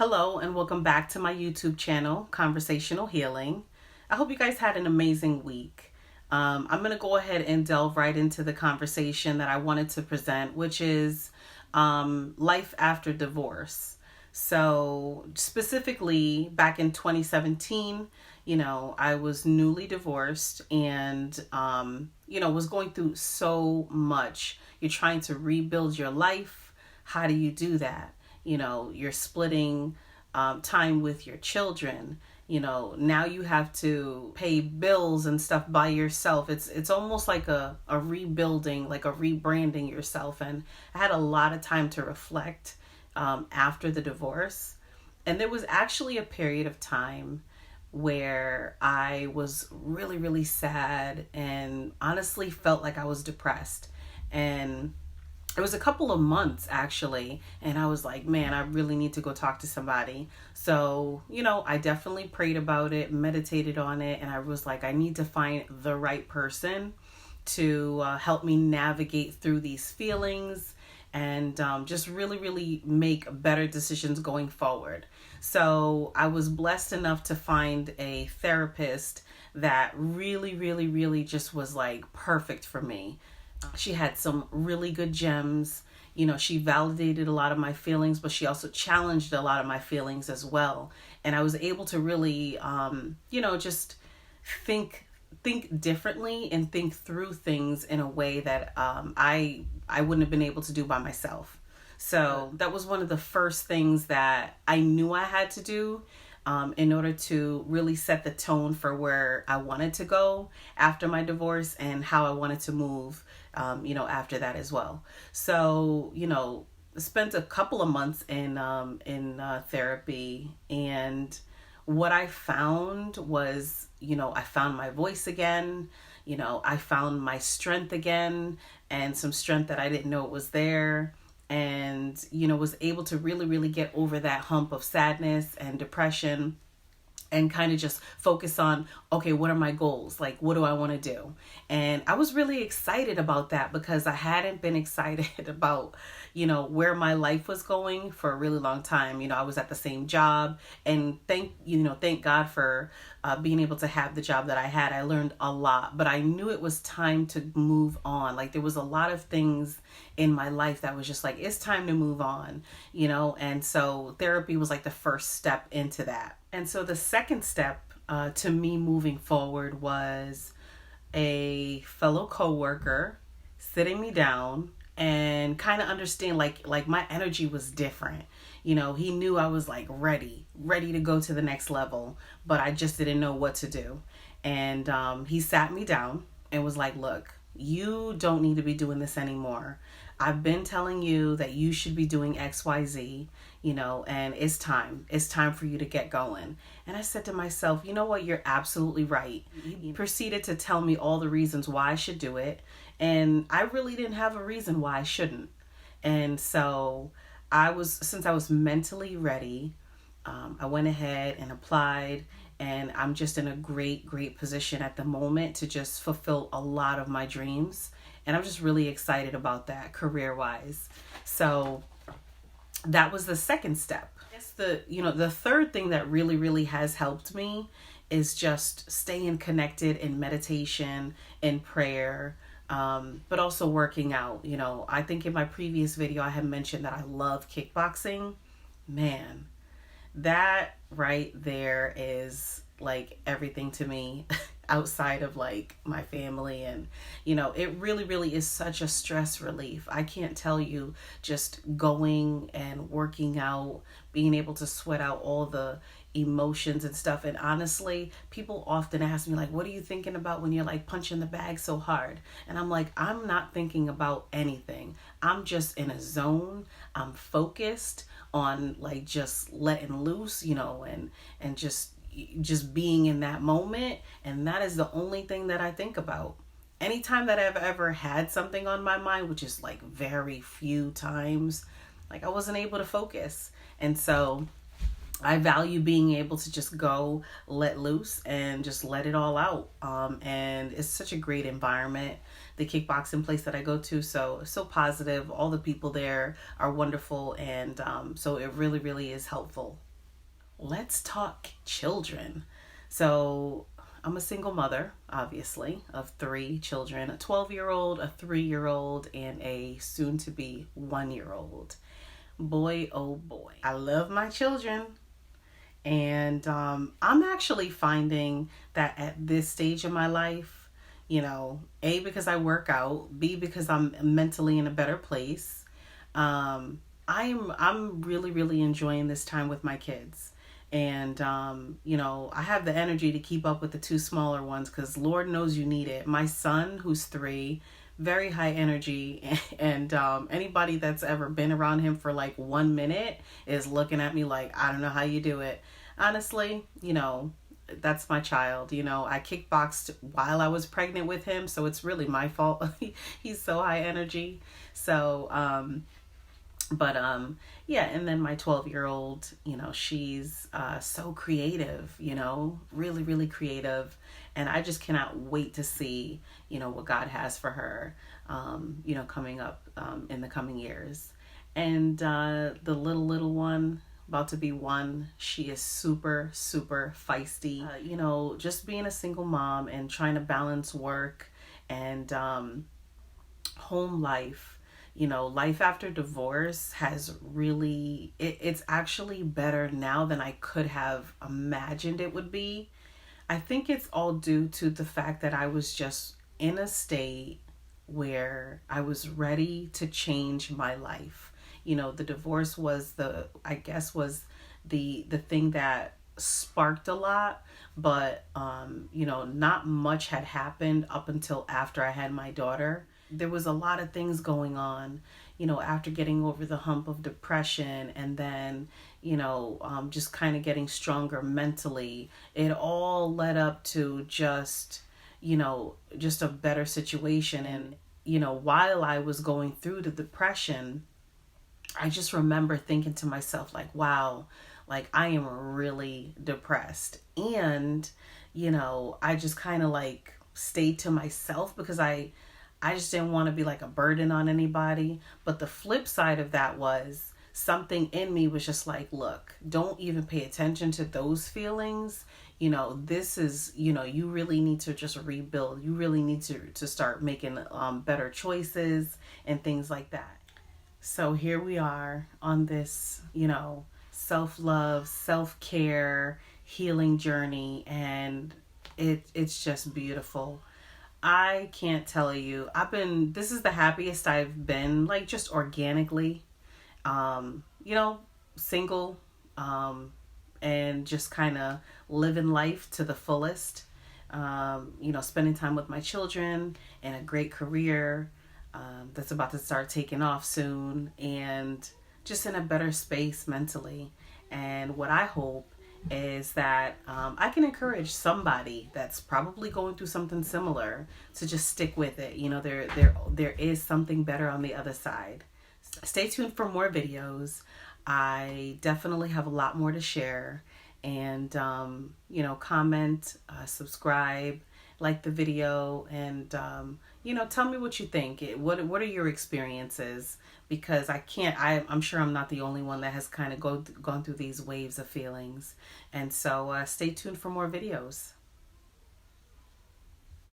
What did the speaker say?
Hello and welcome back to my YouTube channel, Conversational Healing. I hope you guys had an amazing week. I'm going to go ahead and delve right into the conversation that I wanted to present, which is life after divorce. So specifically back in 2017, I was newly divorced and, was going through so much. You're trying to rebuild your life. How do you do that? You're splitting time with your children. Now you have to pay bills and stuff by yourself. It's almost like a rebuilding, like a rebranding yourself. And I had a lot of time to reflect after the divorce. And there was actually a period of time where I was really, really sad and honestly felt like I was depressed. And it was a couple of months actually, and I was like, man, I really need to go talk to somebody. So, I definitely prayed about it, meditated on it, and I was like, I need to find the right person to help me navigate through these feelings and just really, really make better decisions going forward. So I was blessed enough to find a therapist that really, really, really just was like perfect for me. She had some really good gems. She validated a lot of my feelings, but she also challenged a lot of my feelings as well. And I was able to really, just think differently and think through things in a way that I wouldn't have been able to do by myself. So that was one of the first things that I knew I had to do in order to really set the tone for where I wanted to go after my divorce and how I wanted to move, after that as well. So, spent a couple of months in therapy, and what I found was, I found my voice again. I found my strength again, and some strength that I didn't know was there. And, was able to really, really get over that hump of sadness and depression and kind of just focus on, okay, what are my goals? Like, what do I want to do? And I was really excited about that because I hadn't been excited about, where my life was going for a really long time. I was at the same job, and thank God for being able to have the job that I had. I learned a lot, but I knew it was time to move on. Like, there was a lot of things in my life that was just like, it's time to move on, and so therapy was like the first step into that. And so the second step to me moving forward was a fellow coworker sitting me down and kind of understand like my energy was different. He knew I was like ready to go to the next level, but I just didn't know what to do. And he sat me down and was like, look, you don't need to be doing this anymore. I've been telling you that you should be doing XYZ, and it's time for you to get going. And I said to myself, you know what? You're absolutely right. He proceeded to tell me all the reasons why I should do it. And I really didn't have a reason why I shouldn't. And so since I was mentally ready, I went ahead and applied, and I'm just in a great, great position at the moment to just fulfill a lot of my dreams. And I'm just really excited about that career-wise. So that was the second step. The third thing that really, really has helped me is just staying connected in meditation and prayer, but also working out. I think in my previous video, I had mentioned that I love kickboxing. Man, that right there is like everything to me outside of like my family. And it really, really is such a stress relief. I can't tell you, just going and working out, being able to sweat out all the emotions and stuff. And honestly, people often ask me like, what are you thinking about when you're like punching the bag so hard? And I'm like, I'm not thinking about anything. I'm just in a zone. I'm focused on like just letting loose, and just being in that moment. And that is the only thing that I think about. Anytime that I've ever had something on my mind, which is like very few times, like I wasn't able to focus. And so I value being able to just go let loose and just let it all out. And it's such a great environment, the kickboxing place that I go to. So positive. All the people there are wonderful. And so it really, really is helpful. let's talk children. So I'm a single mother, obviously, of 3 children, a 12-year-old, a 3-year-old, and a soon-to-be 1-year-old. Boy, oh boy. I love my children. And I'm actually finding that at this stage of my life, A, because I work out, B, because I'm mentally in a better place, I'm really, really enjoying this time with my kids. And, I have the energy to keep up with the 2 smaller ones because Lord knows you need it. My son, who's 3, very high energy. And anybody that's ever been around him for like 1 minute is looking at me like, I don't know how you do it. Honestly, that's my child. I kickboxed while I was pregnant with him, so it's really my fault. He's so high energy. So, yeah, and then my 12-year-old, she's so creative, really, really creative. And I just cannot wait to see, what God has for her, coming up in the coming years. And the little one, about to be 1, she is super, super feisty. Just being a single mom and trying to balance work and home life. Life after divorce has really, it's actually better now than I could have imagined it would be. I think it's all due to the fact that I was just in a state where I was ready to change my life. The divorce was the thing that sparked a lot, but not much had happened up until after I had my daughter. There was a lot of things going on, after getting over the hump of depression and then, just kind of getting stronger mentally. It all led up to just a better situation. And, while I was going through the depression, I just remember thinking to myself, like, wow, like I am really depressed. And, I just kind of like stayed to myself because I just didn't want to be like a burden on anybody. But the flip side of that was something in me was just like, look, don't even pay attention to those feelings. This is, you really need to just rebuild. You really need to start making better choices and things like that. So here we are on this, self-love, self-care, healing journey. And it's just beautiful. I can't tell you. This is the happiest I've been, like just organically, single, and just kind of living life to the fullest, spending time with my children and a great career, that's about to start taking off soon, and just in a better space mentally. And what I hope is that I can encourage somebody that's probably going through something similar to just stick with it. There is something better on the other side. Stay tuned for more videos. I definitely have a lot more to share. And, comment, subscribe, like the video, and, tell me what you think. What are your experiences? Because I'm sure I'm not the only one that has kind of gone through these waves of feelings. And so stay tuned for more videos.